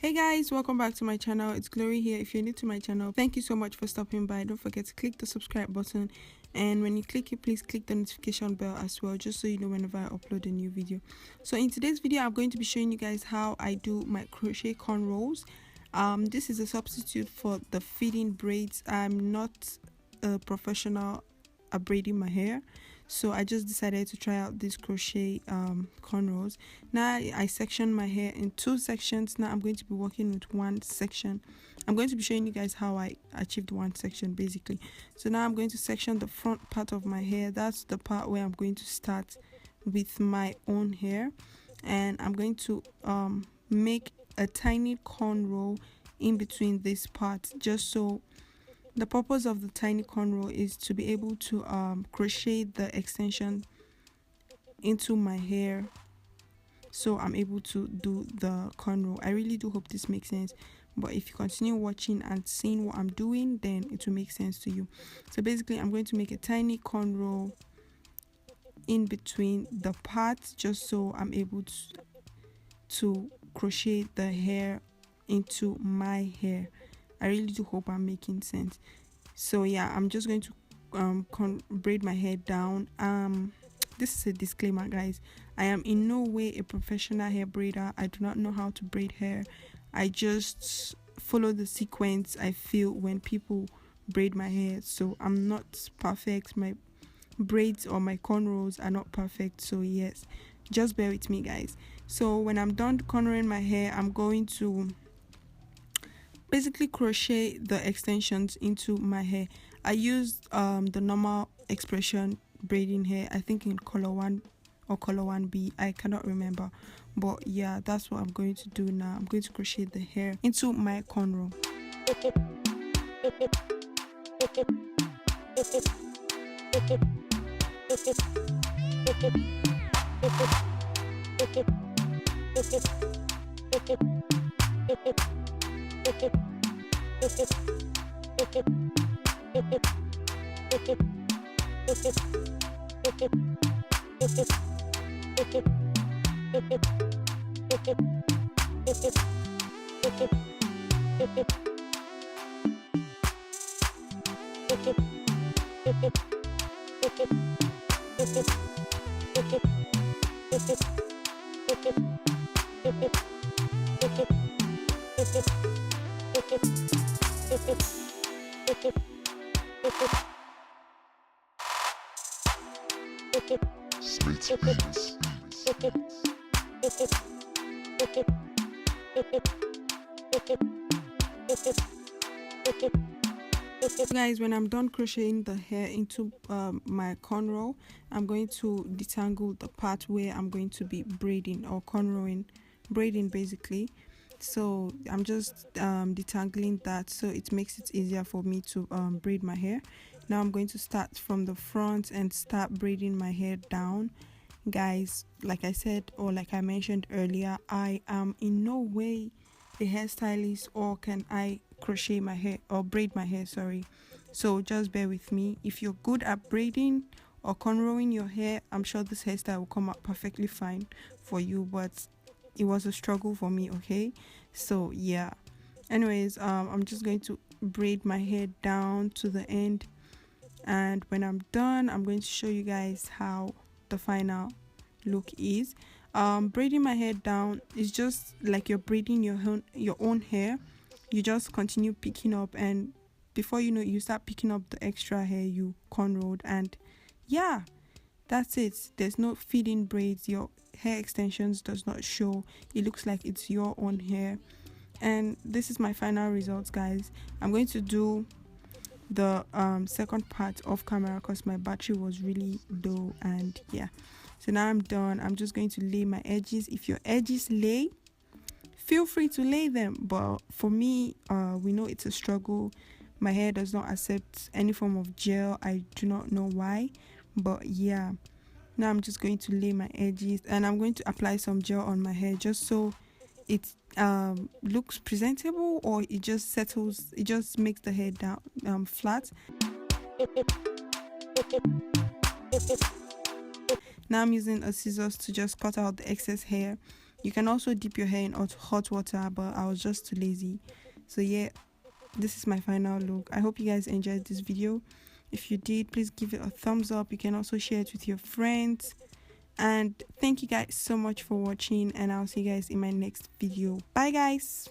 Hey guys, welcome back to my channel. It's Glory here. If you're new to my channel, thank you so much for stopping by. Don't forget to click the subscribe button, and when you click it, please click the notification bell as well, just so you know whenever I upload a new video. So in today's video, I'm going to be showing you guys how I do my crochet cornrows. This is a substitute for the fitting braids. I'm not a professional at braiding my hair, so I just decided to try out this crochet cornrows. Now I section my hair in two sections. Now I'm going to be working with one section. I'm going to be showing you guys how I achieved one section basically. So now I'm going to section the front part of my hair. That's the part where I'm going to start with my own hair, and I'm going to make a tiny cornrow in between this part, just so the purpose of the tiny cornrow is to be able to crochet the extension into my hair, so I'm able to do the cornrow. I really do hope this makes sense, but if you continue watching and seeing what I'm doing, then it will make sense to you. So basically I'm going to make a tiny cornrow in between the parts, just so I'm able to crochet the hair into my hair. I really do hope I'm making sense. So yeah, I'm just going to braid my hair down. This is a disclaimer, guys. I am in no way a professional hair braider. I do not know how to braid hair. I just follow the sequence I feel when people braid my hair. So I'm not perfect. My braids or my cornrows are not perfect. So yes, just bear with me, guys. So when I'm done cornrowing my hair, I'm going to basically crochet the extensions into my hair. I used the normal expression braiding hair, I think in color 1 or color 1B, I cannot remember, but yeah, that's what I'm going to do now. I'm going to crochet the hair into my cornrow. Guys, when I'm done crocheting the hair into my cornrow, I'm going to detangle the part where I'm going to be braiding or cornrowing, braiding basically. So I'm just detangling that, so it makes it easier for me to braid my hair. Now I'm going to start from the front and start braiding my hair down. Guys, like I said, or like I mentioned earlier, I am in no way a hairstylist, or can I crochet my hair or braid my hair, sorry. So just bear with me. If you're good at braiding or cornrowing your hair, I'm sure this hairstyle will come out perfectly fine for you, but it was a struggle for me, okay? So yeah, anyways, I'm just going to braid my hair down to the end, and when I'm done, I'm going to show you guys how the final look is. Braiding my hair down is just like you're braiding your own hair. You just continue picking up, and before you know it, you start picking up the extra hair you cornrowed, and yeah, that's it. There's no feeding braids. Your hair extensions does not show. It looks like it's your own hair. And this is my final results, guys. I'm going to do the second part off camera because my battery was really low, and yeah, so now I'm done. I'm just going to lay my edges. If your edges lay, feel free to lay them, but for me, we know it's a struggle. My hair does not accept any form of gel. I do not know why, but yeah, now I'm just going to lay my edges, and I'm going to apply some gel on my hair just so it looks presentable, or it just settles, it just makes the hair down flat. Now I'm using a scissors to just cut out the excess hair. You can also dip your hair in hot water, but I was just too lazy. So yeah, this is my final look. I hope you guys enjoyed this video. If you did, please give it a thumbs up. You can also share it with your friends. And thank you guys so much for watching, and I'll see you guys in my next video. Bye guys.